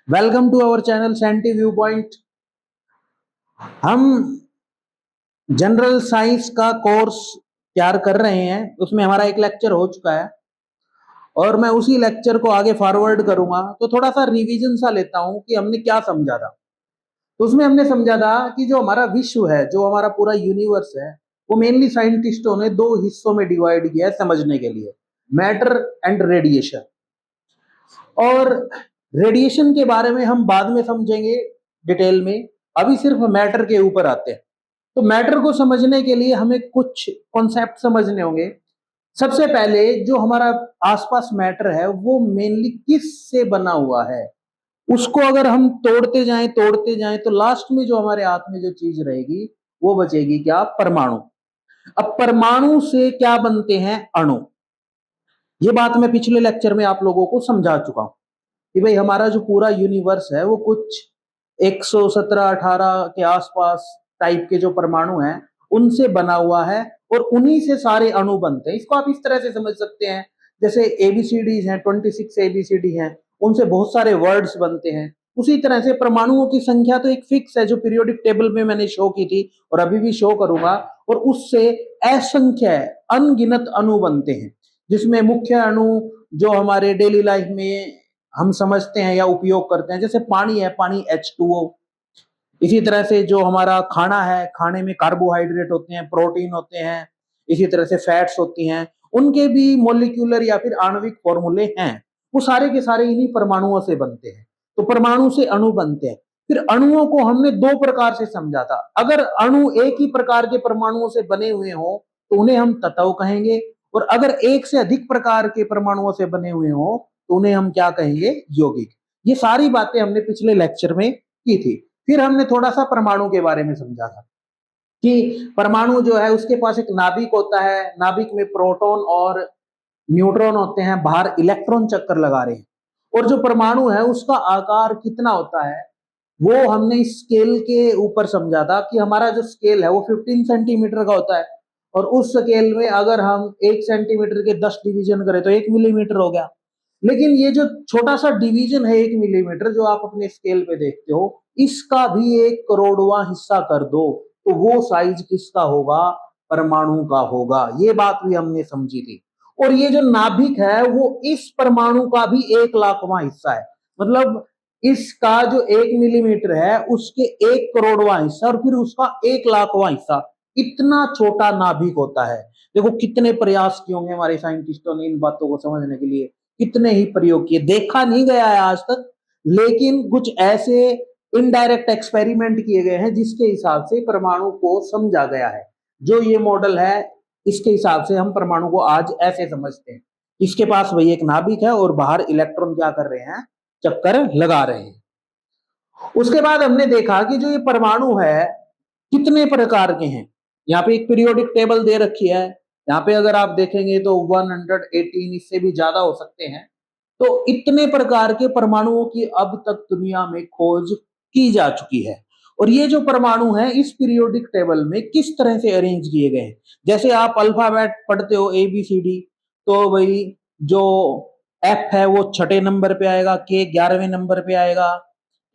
Welcome to our channel Santy view point. हम general science का course तैयार कर रहे हैं, उसमें हमारा एक लेक्चर हो चुका है और मैं उसी लेक्चर को आगे फॉरवर्ड करूंगा। तो थोड़ा सा रिवीजन सा लेता हूं कि हमने क्या समझा था। तो उसमें हमने समझा था कि जो हमारा विश्व है, जो हमारा पूरा यूनिवर्स है, वो मेनली साइंटिस्टों ने दो हिस्सों में डिवाइड किया है समझने के लिए, मैटर एंड रेडिएशन। और रेडिएशन के बारे में हम बाद में समझेंगे डिटेल में, अभी सिर्फ मैटर के ऊपर आते हैं। तो मैटर को समझने के लिए हमें कुछ कॉन्सेप्ट समझने होंगे। सबसे पहले जो हमारा आसपास मैटर है वो मेनली किस से बना हुआ है, उसको अगर हम तोड़ते जाएं तो लास्ट में जो हमारे हाथ में जो चीज रहेगी वो बचेगी क्या? परमाणु। अब परमाणु से क्या बनते हैं? अणु। ये बात मैं पिछले लेक्चर में आप लोगों को समझा चुका हूं कि भाई हमारा जो पूरा यूनिवर्स है वो कुछ 117-18 के आसपास टाइप के जो परमाणु हैं उनसे बना हुआ है और उन्हीं से सारे अणु बनते हैं। इसको आप इस तरह से समझ सकते हैं, जैसे एबीसीडी हैं, 26 एबीसीडी हैं, उनसे बहुत सारे वर्ड्स बनते हैं। उसी तरह से परमाणुओं की संख्या तो एक फिक्स है जो पीरियोडिक टेबल में मैंने शो की थी और अभी भी शो करूंगा, और उससे असंख्य अनगिनत अणु बनते हैं, जिसमें मुख्य अणु जो हमारे डेली लाइफ में हम समझते हैं या उपयोग करते हैं, जैसे पानी है, पानी H2O। इसी तरह से जो हमारा खाना है, खाने में कार्बोहाइड्रेट होते हैं, प्रोटीन होते हैं, इसी तरह से फैट्स होती हैं, उनके भी मॉलिक्यूलर या फिर आणविक फॉर्मूले हैं। वो सारे के सारे इन्हीं परमाणुओं से बनते हैं। तो परमाणु से अणु बनते हैं। फिर अणुओं को हमने दो प्रकार से समझा था। अगर अणु एक ही प्रकार के परमाणुओं से बने हुए हो तो उन्हें हम तत्व कहेंगे, और अगर एक से अधिक प्रकार के परमाणुओं से बने हुए हो तो उन्हें हम क्या कहेंगे? यौगिक। ये सारी बातें हमने पिछले लेक्चर में की थी। फिर हमने थोड़ा सा परमाणु के बारे में समझा था कि परमाणु जो है उसके पास एक नाभिक होता है, नाभिक में प्रोटॉन और न्यूट्रॉन होते हैं, बाहर इलेक्ट्रॉन चक्कर लगा रहे हैं। और जो परमाणु है उसका आकार कितना होता है वो हमने स्केल के ऊपर समझा था कि हमारा जो स्केल है वो 15 सेंटीमीटर का होता है, और उस स्केल में अगर हम 1 सेंटीमीटर के 10 डिवीजन करें तो 1 मिलीमीटर हो गया। लेकिन ये जो छोटा सा डिवीजन है 1 मिलीमीटर जो आप अपने स्केल पे देखते हो, इसका भी 1 करोड़वां हिस्सा कर दो तो वो साइज किसका होगा? परमाणु का होगा। ये बात भी हमने समझी थी। और ये जो नाभिक है वो इस परमाणु का भी 1 लाखवां हिस्सा है। मतलब इसका जो 1 मिलीमीटर है उसके 1 करोड़वां हिस्सा और फिर उसका 1 लाखवां हिस्सा, इतना छोटा नाभिक होता है। देखो कितने प्रयास किए होंगे हमारे साइंटिस्टों ने इन बातों को समझने के लिए, कितने ही प्रयोग किए। देखा नहीं गया है आज तक, लेकिन कुछ ऐसे इनडायरेक्ट एक्सपेरिमेंट किए गए हैं जिसके हिसाब से परमाणु को समझा गया है। जो ये मॉडल है इसके हिसाब से हम परमाणु को आज ऐसे समझते हैं। इसके पास वही एक नाभिक है और बाहर इलेक्ट्रॉन क्या कर रहे हैं? चक्कर लगा रहे हैं। उसके बाद हमने देखा कि जो ये परमाणु है कितने प्रकार के हैं। यहाँ पे एक पीरियोडिक टेबल दे रखी है, यहाँ पे अगर आप देखेंगे तो 118, इससे भी ज्यादा हो सकते हैं। तो इतने प्रकार के परमाणुओं की अब तक दुनिया में खोज की जा चुकी है। और ये जो परमाणु है इस पीरियोडिक टेबल में किस तरह से अरेंज किए गए हैं, जैसे आप अल्फाबेट पढ़ते हो ABCD, तो भाई जो F है वो छठे नंबर पे आएगा, K 11वें नंबर पे आएगा,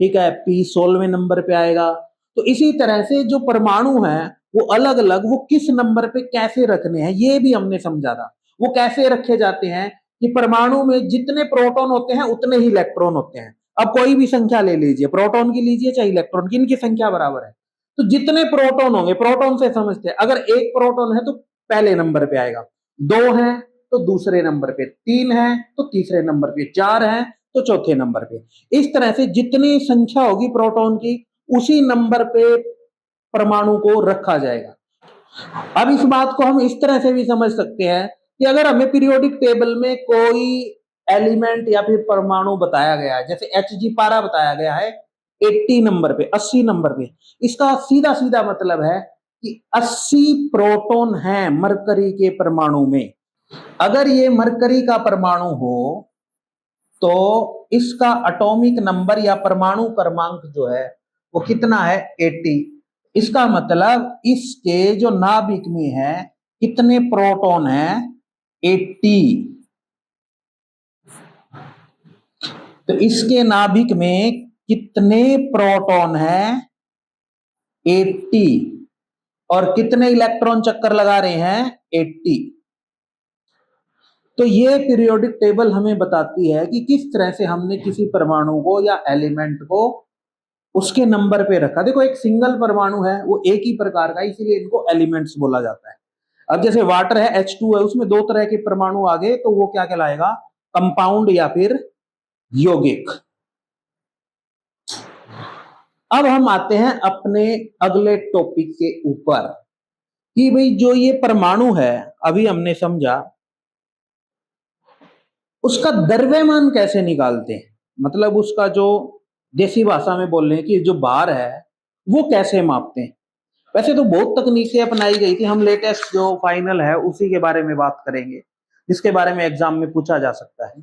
ठीक है, P 16वें नंबर पे आएगा। तो इसी तरह से जो परमाणु है वो अलग अलग वो किस नंबर पे कैसे रखने हैं ये भी हमने समझा था। वो कैसे रखे जाते हैं कि परमाणु में जितने प्रोटॉन होते हैं उतने ही इलेक्ट्रॉन होते हैं। अब कोई भी संख्या ले लीजिए, प्रोटॉन की लीजिए चाहे इलेक्ट्रॉन की, इनकी संख्या बराबर है। तो जितने प्रोटॉन होंगे, प्रोटॉन से समझते हैं, अगर एक प्रोटॉन है तो पहले नंबर पे आएगा, दो है तो दूसरे नंबर पे, तीन है तो तीसरे नंबर पे, चार है तो चौथे नंबर पे। इस तरह से जितनी संख्या होगी प्रोटॉन की उसी नंबर पे परमाणु को रखा जाएगा। अब इस बात को हम इस तरह से भी समझ सकते हैं कि अगर हमें पीरियोडिक टेबल में कोई एलिमेंट या फिर परमाणु बताया गया है, जैसे Hg पारा बताया गया है 80 नंबर पे, 80 नंबर पे, इसका सीधा सीधा मतलब है कि 80 प्रोटॉन है मरकरी के परमाणु में। अगर ये मरकरी का परमाणु हो तो इसका एटॉमिक नंबर या परमाणु क्रमांक जो है वो कितना है? 80। इसका मतलब इसके जो नाभिक में है कितने प्रोटॉन है? 80। तो इसके नाभिक में कितने प्रोटॉन है? 80। और कितने इलेक्ट्रॉन चक्कर लगा रहे हैं? 80। तो ये पीरियोडिक टेबल हमें बताती है कि किस तरह से हमने किसी परमाणु को या एलिमेंट को उसके नंबर पे रखा। देखो एक सिंगल परमाणु है, वो एक ही प्रकार का, इसीलिए इनको एलिमेंट्स बोला जाता है। अब जैसे वाटर है, H2 है, उसमें दो तरह के परमाणु आ गए, तो वो क्या कहलाएगा? कंपाउंड या फिर यौगिक। अब हम आते हैं अपने अगले टॉपिक के ऊपर कि भाई जो ये परमाणु है, अभी हमने समझा उसका द्रव्यमान कैसे निकालते हैं, मतलब उसका जो देसी भाषा में बोल रहे हैं कि जो भार है वो कैसे मापते हैं। वैसे तो बहुत तकनीकें अपनाई गई थी, हम लेटेस्ट जो फाइनल है उसी के बारे में बात करेंगे, जिसके बारे में एग्जाम में पूछा जा सकता है।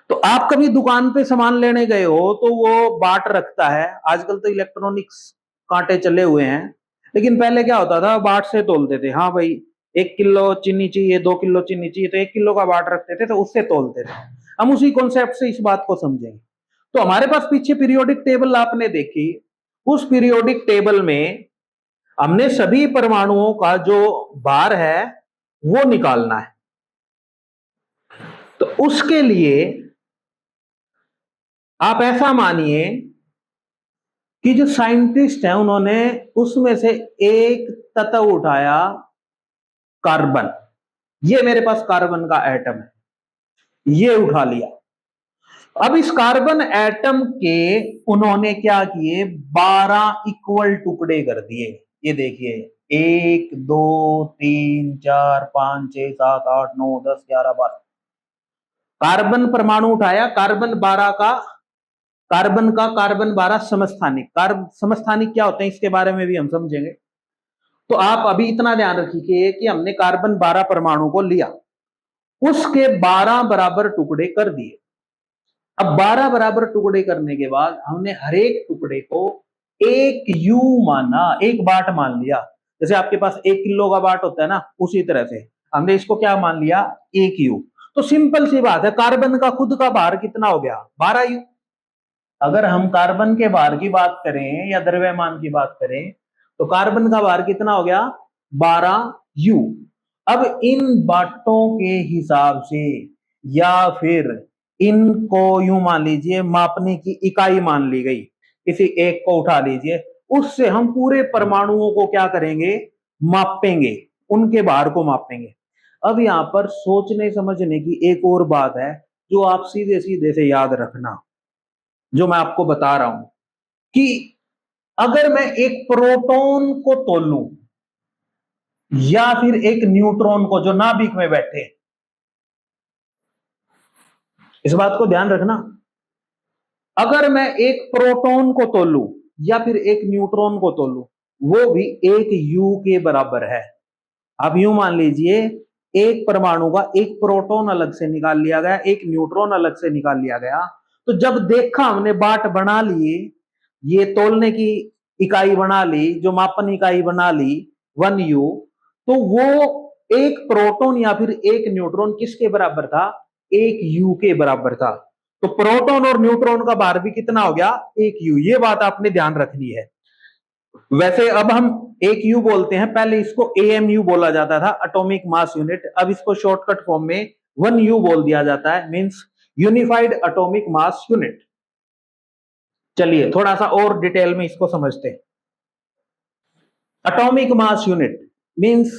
तो आप कभी दुकान पे सामान लेने गए हो तो वो बाट रखता है, आजकल तो इलेक्ट्रॉनिक्स कांटे चले हुए हैं, लेकिन पहले क्या होता था, बाट से तोलते थे। हाँ भाई 1 किलो चीनी चाहिए, 2 किलो चीनी चाहिए, तो 1 किलो का बाट रखते थे, तो उससे तोलते थे। हम उसी कॉन्सेप्ट से इस बात को समझेंगे। तो हमारे पास पीछे पीरियोडिक टेबल आपने देखी, उस पीरियोडिक टेबल में हमने सभी परमाणुओं का जो भार है वो निकालना है। तो उसके लिए आप ऐसा मानिए कि जो साइंटिस्ट हैं उन्होंने उसमें से एक तत्व उठाया, कार्बन। ये मेरे पास कार्बन का एटम है, ये उठा लिया। अब इस कार्बन एटम के उन्होंने क्या किए, 12 इक्वल टुकड़े कर दिए। ये देखिए 1 2 3 4 5 6 7 8 9 10 11 12 कार्बन परमाणु उठाया। कार्बन का कार्बन 12 समस्थानिक। समस्थानिक क्या होते हैं इसके बारे में भी हम समझेंगे। तो आप अभी इतना ध्यान रखिए कि हमने कार्बन 12 परमाणु को लिया, उसके 12 बराबर टुकड़े कर दिए। अब 12 बराबर टुकड़े करने के बाद हमने हर एक टुकड़े को एक यू माना, एक बाट मान लिया। जैसे आपके पास 1 किलो का बाट होता है ना, उसी तरह से हमने इसको क्या मान लिया, 1 यू। तो सिंपल सी बात है, कार्बन का खुद का भार कितना हो गया, 12 यू। अगर हम कार्बन के भार की बात करें या द्रव्यमान की बात करें तो कार्बन का भार कितना हो गया, 12 यू। अब इन बाटों के हिसाब से या फिर इनको यूं मान लीजिए मापने की इकाई मान ली गई, किसी एक को उठा लीजिए, उससे हम पूरे परमाणुओं को क्या करेंगे, मापेंगे, उनके भार को मापेंगे। अब यहां पर सोचने समझने की एक और बात है जो आप सीधे सीधे से याद रखना, जो मैं आपको बता रहा हूं कि अगर मैं एक प्रोटॉन को तोलूं या फिर एक न्यूट्रॉन को जो नाभिक में बैठे, इस बात को ध्यान रखना, अगर मैं एक प्रोटॉन को तोलूं या फिर एक न्यूट्रॉन को तोलूं, वो भी 1 यू के बराबर है। आप यूं मान लीजिए एक परमाणु का एक प्रोटॉन अलग से निकाल लिया गया, एक न्यूट्रॉन अलग से निकाल लिया गया। तो जब देखा हमने बाट बना लिए, ये तोलने की इकाई बना ली, जो मापन इकाई बना ली 1 यू, तो वो एक प्रोटॉन या फिर एक न्यूट्रॉन किसके बराबर था, 1 यू के बराबर था। तो प्रोटॉन और न्यूट्रॉन का भार भी कितना हो गया, 1 यू। ये बात आपने ध्यान रखनी है। वैसे अब हम 1 यू बोलते हैं, पहले इसको एएमयू बोला जाता था, एटॉमिक मास यूनिट। अब इसको शॉर्टकट फॉर्म में 1 यू बोल दिया जाता है, means unified atomic mass unit. चलिए थोड़ा सा और डिटेल में इसको समझते हैं। एटॉमिक मास यूनिट मींस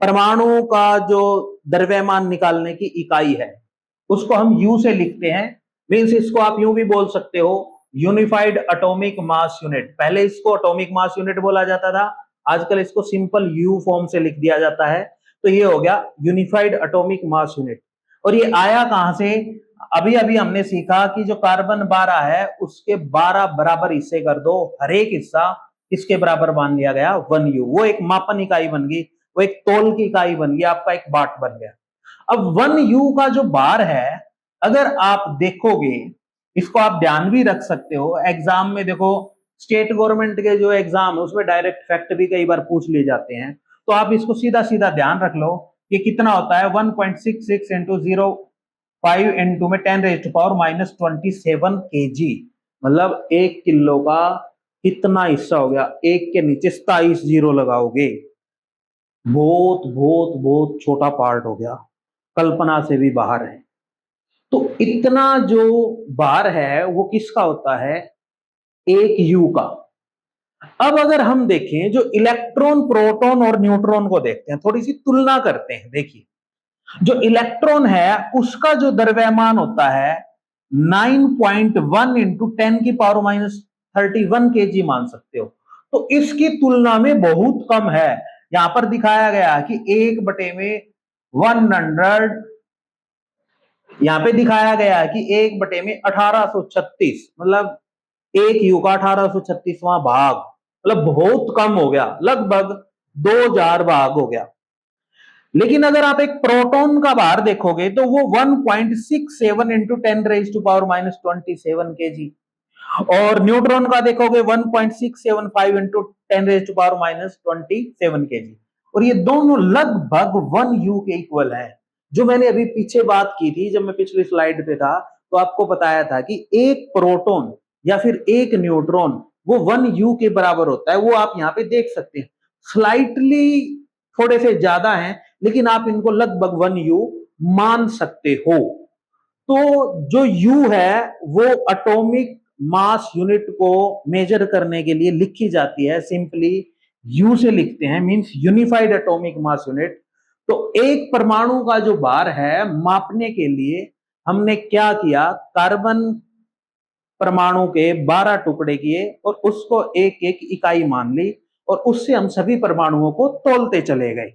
परमाणु का जो द्रव्यमान निकालने की इकाई है, उसको हम यू से लिखते हैं। मींस इसको आप यूं भी बोल सकते हो, यूनिफाइड एटॉमिक मास यूनिट। पहले इसको एटॉमिक मास यूनिट बोला जाता था, आजकल इसको सिंपल यू फॉर्म से लिख दिया जाता है। तो ये हो गया यूनिफाइड एटॉमिक मास यूनिट। और ये आया कहां से, अभी अभी हमने सीखा कि जो कार्बन 12 है उसके 12 बराबर हिस्से कर दो, हर एक हिस्सा किसके बराबर मान लिया गया, 1 यू। वो एक मापन इकाई बन गई, वो एक तोल की इकाई बन गई, आपका एक बाट बन गया। अब 1 यू का जो भार है, अगर आप देखोगे, इसको आप ध्यान भी रख सकते हो एग्जाम में। देखो स्टेट गवर्नमेंट के जो एग्जाम है उसमें डायरेक्ट फैक्ट भी कई बार पूछ लिए जाते हैं, तो आप इसको सीधा सीधा ध्यान रख लो, ये कितना होता है, 1.66 इंटू 0 5 इंटू में 10⁻⁻27 kg, मतलब 1 किलो का कितना हिस्सा हो गया, 1 के नीचे 27 जीरो लगाओगे, बहुत बहुत बहुत छोटा पार्ट हो गया, कल्पना से भी बाहर है। तो इतना जो भार है वो किसका होता है, एक यू का। अब अगर हम देखें जो इलेक्ट्रॉन, प्रोटॉन और न्यूट्रॉन को देखते हैं, थोड़ी सी तुलना करते हैं। देखिए जो इलेक्ट्रॉन है उसका जो द्रव्यमान होता है 9.1 इंटू 10⁻31 kg मान सकते हो, तो इसकी तुलना में बहुत कम है। यहां पर दिखाया गया कि 1/100, यहां पे दिखाया गया कि 1/1836, मतलब एक यू का 1836वां भाग, मतलब बहुत कम हो गया, लगभग 2000 भाग हो गया। लेकिन अगर आप एक प्रोटॉन का भार देखोगे तो वो 1.67 इंटू 10⁻⁻27 kg, और न्यूट्रॉन का देखोगे 1.675 इंटू 10⁻⁻27 kg, और ये दोनों लगभग 1 यू के इक्वल है। जो मैंने अभी पीछे बात की थी, जब मैं पिछली स्लाइड पे था, तो आपको बताया था कि एक प्रोटॉन या फिर एक न्यूट्रॉन वो 1 यू के बराबर होता है। वो आप यहाँ पे देख सकते हैं, स्लाइटली थोड़े से ज्यादा हैं, लेकिन आप इनको लगभग 1 यू मान सकते हो। तो जो यू है वो एटॉमिक मास यूनिट को मेजर करने के लिए लिखी जाती है, सिंपली यू से लिखते हैं, means unified atomic mass unit. तो एक परमाणु का जो भार है मापने के लिए हमने क्या किया, कार्बन परमाणु के 12 टुकड़े किए और उसको एक एक इकाई मान ली, और उससे हम सभी परमाणुओं को तोलते चले गए,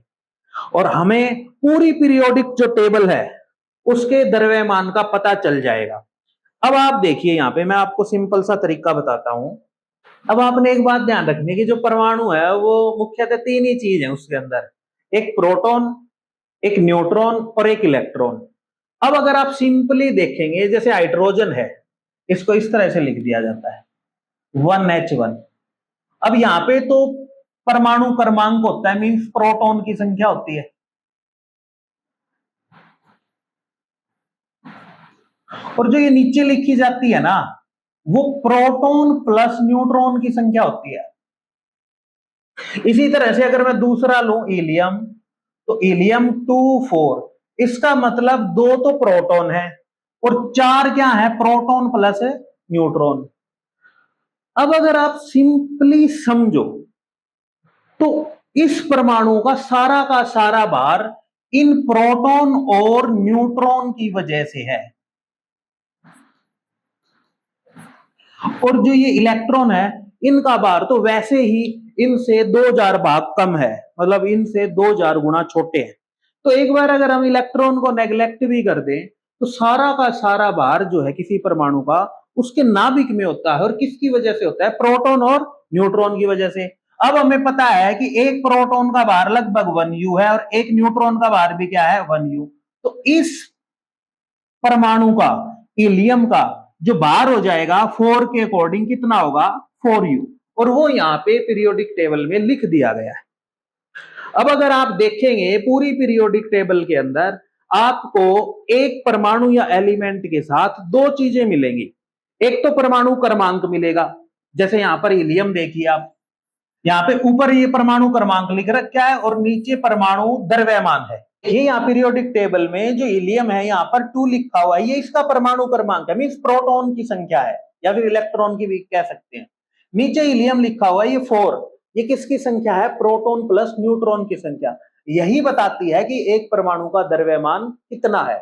और हमें पूरी पीरियोडिक जो टेबल है उसके द्रव्यमान का पता चल जाएगा। अब आप देखिए, यहां पे मैं आपको सिंपल सा तरीका बताता हूं। अब आपने एक बात ध्यान रखनी कि जो परमाणु है वो मुख्यतः 3 ही चीज है उसके अंदर, एक प्रोटॉन, एक न्यूट्रॉन और एक इलेक्ट्रॉन। अब अगर आप सिंपली देखेंगे, जैसे हाइड्रोजन है, इसको इस तरह से लिख दिया जाता है 1H1। अब यहां पे तो परमाणु क्रमांक होता है, मींस प्रोटॉन की संख्या होती है, और जो ये नीचे लिखी जाती है ना, वो प्रोटॉन प्लस न्यूट्रॉन की संख्या होती है। इसी तरह से अगर मैं दूसरा लूं हीलियम, तो हीलियम 2 4, इसका मतलब 2 तो प्रोटॉन है और 4 क्या है, प्रोटॉन प्लस न्यूट्रॉन। अब अगर आप सिंपली समझो तो इस परमाणु का सारा भार इन प्रोटॉन और न्यूट्रॉन की वजह से है, और जो ये इलेक्ट्रॉन है इनका भार तो वैसे ही इनसे 2000 भाग कम है, मतलब इनसे 2000 गुना छोटे हैं। तो एक बार अगर हम इलेक्ट्रॉन को नेग्लेक्ट भी कर दें तो सारा का सारा भार जो है किसी परमाणु का उसके नाभिक में होता है, और किसकी वजह से होता है, प्रोटॉन और न्यूट्रॉन की वजह से। अब हमें पता है कि एक प्रोटॉन का भार लगभग 1 यू है और एक न्यूट्रॉन का भार भी क्या है, 1 यू। तो इस परमाणु का, हीलियम का जो भार हो जाएगा 4 के अकॉर्डिंग कितना होगा, 4U, और वो यहाँ पे पीरियोडिक टेबल में लिख दिया गया है। अब अगर आप देखेंगे पूरी पीरियोडिक टेबल के अंदर आपको एक परमाणु या एलिमेंट के साथ 2 चीजें मिलेंगी। एक तो परमाणु क्रमांक मिलेगा, जैसे यहां पर हीलियम देखिए आप, यहाँ पे ऊपर ये परमाणु क्रमांक लिख रखा है और नीचे परमाणु द्रव्यमान है। ये यहाँ पीरियोडिक टेबल में जो हीलियम है यहाँ पर 2 लिखा हुआ है, ये इसका परमाणु क्रमांक है, मींस प्रोटॉन की संख्या है या फिर इलेक्ट्रॉन की भी कह सकते हैं। नीचे हीलियम लिखा हुआ है ये 4, ये किसकी संख्या है, प्रोटॉन प्लस न्यूट्रॉन की संख्या। यही बताती है कि एक परमाणु का द्रव्यमान कितना है,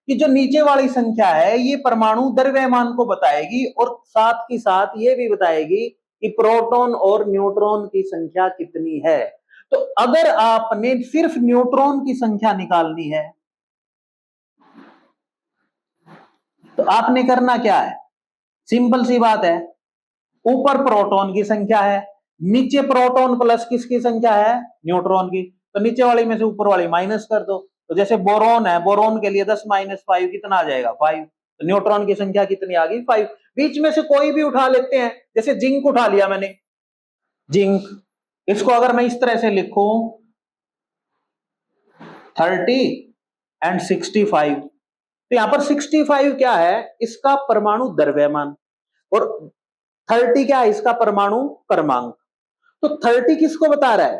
कि जो नीचे वाली संख्या है ये परमाणु द्रव्यमान को बताएगी, और साथ ही साथ ये भी बताएगी कि प्रोटॉन और न्यूट्रॉन की संख्या कितनी है। तो अगर आपने सिर्फ न्यूट्रॉन की संख्या निकालनी है तो आपने करना क्या है, सिंपल सी बात है, ऊपर प्रोटॉन की संख्या है, नीचे प्रोटॉन प्लस किसकी संख्या है, न्यूट्रॉन की, तो नीचे वाली में से ऊपर वाली माइनस कर दो। तो जैसे बोरोन है, बोरोन के लिए 10 - 5 कितना आ जाएगा, 5। तो न्यूट्रॉन की संख्या कितनी आ गई, 5। बीच में से कोई भी उठा लेते हैं, जैसे जिंक उठा लिया मैंने, जिंक, इसको अगर मैं इस तरह से लिखूं 30 और 65, तो यहां पर 65 क्या है, इसका परमाणु द्रव्यमान, और 30 क्या है, इसका परमाणु क्रमांक। तो 30 किसको बता रहा है,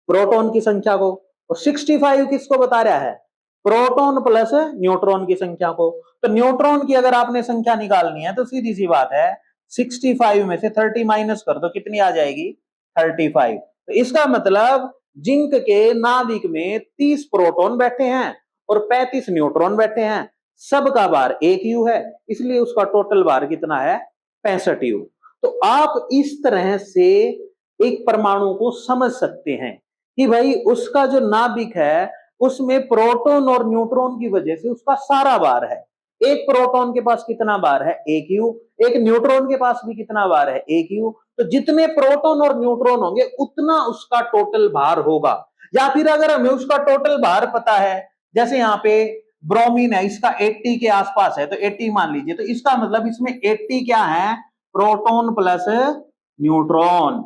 प्रोटॉन की संख्या को, और 65 किसको बता रहा है, प्रोटॉन प्लस न्यूट्रॉन की संख्या को। तो न्यूट्रॉन की अगर आपने संख्या निकालनी है तो सीधी सी बात है, 65 में से 30 माइनस कर दो, कितनी आ जाएगी, 35। तो इसका मतलब जिंक के नाभिक में 30 प्रोटॉन बैठे हैं और 35 न्यूट्रॉन बैठे हैं, सबका भार 1 यू है, इसलिए उसका टोटल भार कितना है, 65 यू। तो आप इस तरह से एक परमाणु को समझ सकते हैं कि भाई उसका जो नाभिक है उसमें प्रोटॉन और न्यूट्रॉन की वजह से उसका सारा भार है। एक प्रोटॉन के पास कितना भार है, 1 यू, एक न्यूट्रॉन के पास भी कितना भार है, 1 यू। तो जितने प्रोटॉन और न्यूट्रॉन होंगे उतना उसका टोटल भार होगा। या फिर अगर हमें उसका टोटल भार पता है, जैसे यहाँ पे ब्रोमीन है, इसका 80 के आसपास है, तो 80 मान लीजिए, तो इसका मतलब इसमें 80 क्या है, प्रोटॉन प्लस न्यूट्रॉन।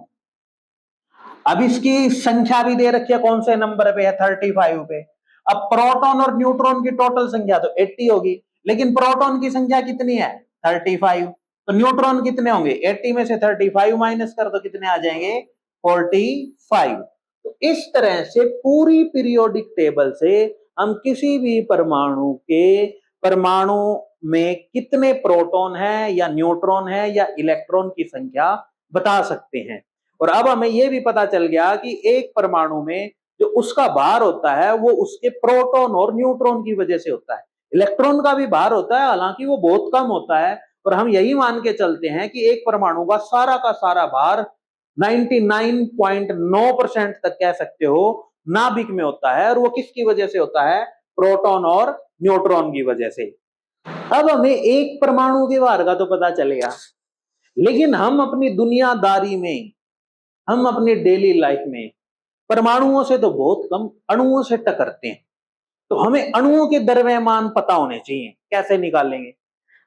अब इसकी संख्या भी दे रखी है, कौन से नंबर पे है, 35 पे। अब प्रोटॉन और न्यूट्रॉन की टोटल संख्या तो 80 होगी, लेकिन प्रोटॉन की संख्या कितनी है, 35। तो न्यूट्रॉन कितने होंगे, 80 में से 35 माइनस कर दो, कितने आ जाएंगे, 45। तो इस तरह से पूरी पीरियोडिक टेबल से हम किसी भी परमाणु के परमाणु में कितने प्रोटॉन है या न्यूट्रॉन है या इलेक्ट्रॉन की संख्या बता सकते हैं। और अब हमें यह भी पता चल गया कि एक परमाणु में जो उसका भार होता है वो उसके प्रोटॉन और न्यूट्रॉन की वजह से होता है। इलेक्ट्रॉन का भी भार होता है, हालांकि वो बहुत कम होता है, और हम यही मान के चलते हैं कि एक परमाणु का सारा भार 99.9% तक कह सकते हो नाभिक में होता है, और वो किसकी वजह से होता है, प्रोटॉन और न्यूट्रॉन की वजह से। अब हमें एक परमाणु के भार का तो पता चलेगा, लेकिन हम अपनी दुनियादारी में, हम अपनी डेली लाइफ में परमाणुओं से तो बहुत कम अणुओं से टकरते हैं। तो हमें अणुओं के द्रव्यमान पता होने चाहिए, कैसे निकालेंगे।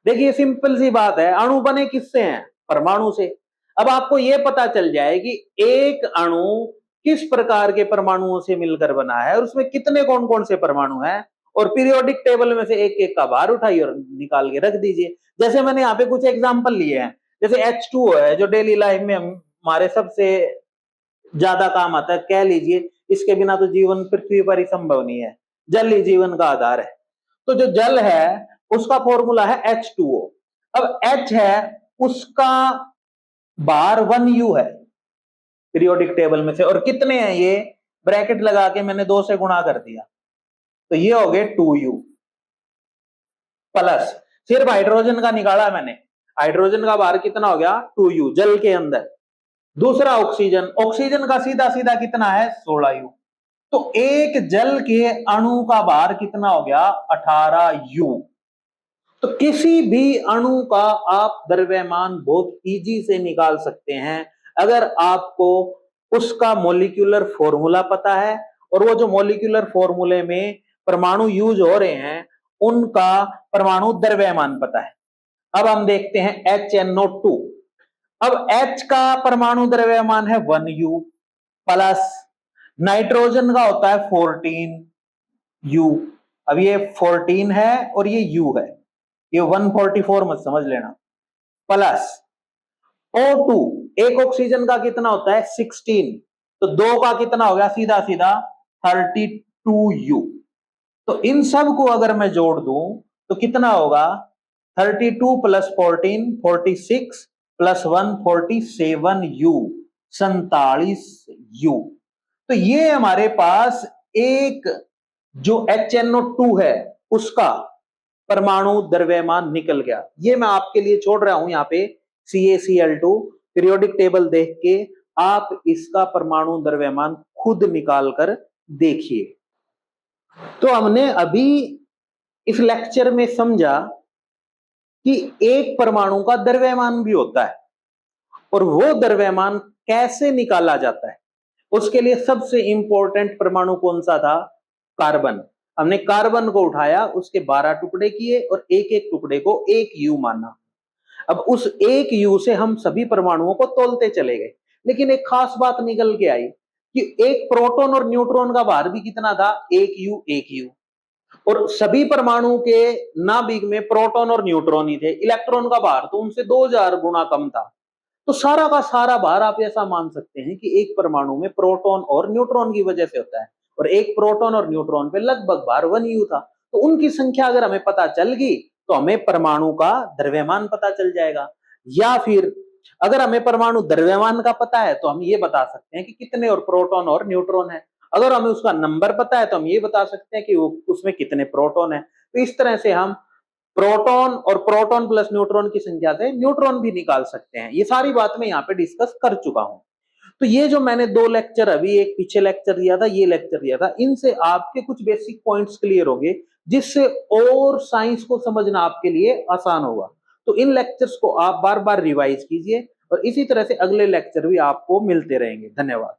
देखिए सिंपल सी बात है, अणु बने किससे हैं, परमाणु से। अब आपको यह पता चल जाए कि एक अणु किस प्रकार के परमाणुओं से मिलकर बना है और उसमें कितने कौन कौन से परमाणु हैं, और पीरियोडिक टेबल में से एक एक का भार उठाइए और निकाल के रख दीजिए। जैसे मैंने यहाँ पे कुछ एग्जाम्पल लिए हैं, जैसे H2O है जो डेली लाइफ में हमारे सबसे ज्यादा काम आता है, कह लीजिए इसके बिना तो जीवन पृथ्वी पर ही संभव नहीं है, जल ही जीवन का आधार है। तो जो जल है उसका फॉर्मूला है H2O। अब H है, उसका भार 1U है पीरियोडिक टेबल में से, और कितने हैं ये, ब्रैकेट लगा के मैंने 2 से गुणा कर दिया, तो ये हो गए 2U प्लस, सिर्फ हाइड्रोजन का निकाला मैंने, हाइड्रोजन का भार कितना हो गया, 2U जल के अंदर। दूसरा ऑक्सीजन, ऑक्सीजन का सीधा सीधा कितना है, 16U। तो एक जल के अणु का भार कितना हो गया, 18U। तो किसी भी अणु का आप द्रव्यमान बहुत इजी से निकाल सकते हैं अगर आपको उसका मॉलिक्यूलर फॉर्मूला पता है, और वो जो मॉलिक्यूलर फॉर्मूले में परमाणु यूज हो रहे हैं उनका परमाणु द्रव्यमान पता है। अब हम देखते हैं HNO2। अब H का परमाणु द्रव्यमान है 1U प्लस, नाइट्रोजन का होता है 14U। अब ये 14 है और ये U है, ये 144 मत समझ लेना, प्लस O2, एक ऑक्सीजन का कितना होता है 16, तो 2 का कितना हो गया, सीधा सीधा 32U। तो इन सब को अगर मैं जोड़ दूं तो कितना होगा, 32 प्लस 14 46 प्लस 1 47U 47U। तो ये हमारे पास एक जो HNO2 है उसका परमाणु द्रव्यमान निकल गया। ये मैं आपके लिए छोड़ रहा हूं यहाँ पे CaCl2, पीरियोडिक टेबल देख के आप इसका परमाणु द्रव्यमान खुद निकाल कर देखिए। तो हमने अभी इस लेक्चर में समझा कि एक परमाणु का द्रव्यमान भी होता है, और वो द्रव्यमान कैसे निकाला जाता है। उसके लिए सबसे इंपॉर्टेंट परमाणु कौन सा था, कार्बन। हमने कार्बन को उठाया, उसके 12 टुकड़े किए और एक एक टुकड़े को 1U माना। अब उस 1U से हम सभी परमाणुओं को तोलते चले गए, लेकिन एक खास बात निकल के आई कि एक प्रोटॉन और न्यूट्रॉन का भार भी कितना था, 1U 1U। और सभी परमाणु के नाभिक में प्रोटॉन और न्यूट्रॉन ही थे, इलेक्ट्रॉन का भार तो उनसे 2000 गुना कम था। तो सारा का सारा भार आप ऐसा मान सकते हैं कि एक परमाणु में प्रोटॉन और न्यूट्रॉन की वजह से होता है, और एक प्रोटॉन और न्यूट्रॉन पे लगभग भार 1u था। तो उनकी संख्या अगर हमें पता चल गई तो हमें परमाणु का द्रव्यमान पता चल जाएगा। या फिर अगर हमें परमाणु द्रव्यमान का पता है तो हम ये बता सकते हैं कि कितने और प्रोटॉन और न्यूट्रॉन है। अगर हमें उसका नंबर पता है तो हम ये बता सकते हैं कि वो उसमें कितने प्रोटॉन है। तो इस तरह से हम प्रोटॉन और प्रोटॉन प्लस न्यूट्रॉन की संख्या से न्यूट्रॉन भी निकाल सकते हैं। ये सारी बात मैं यहाँ पे डिस्कस कर चुका हूं। तो ये जो मैंने 2 लेक्चर, अभी एक पीछे लेक्चर दिया था, ये लेक्चर दिया था, इनसे आपके कुछ बेसिक पॉइंट्स क्लियर होंगे, जिससे और साइंस को समझना आपके लिए आसान होगा। तो इन लेक्चर्स को आप बार बार रिवाइज कीजिए और इसी तरह से अगले लेक्चर भी आपको मिलते रहेंगे। धन्यवाद।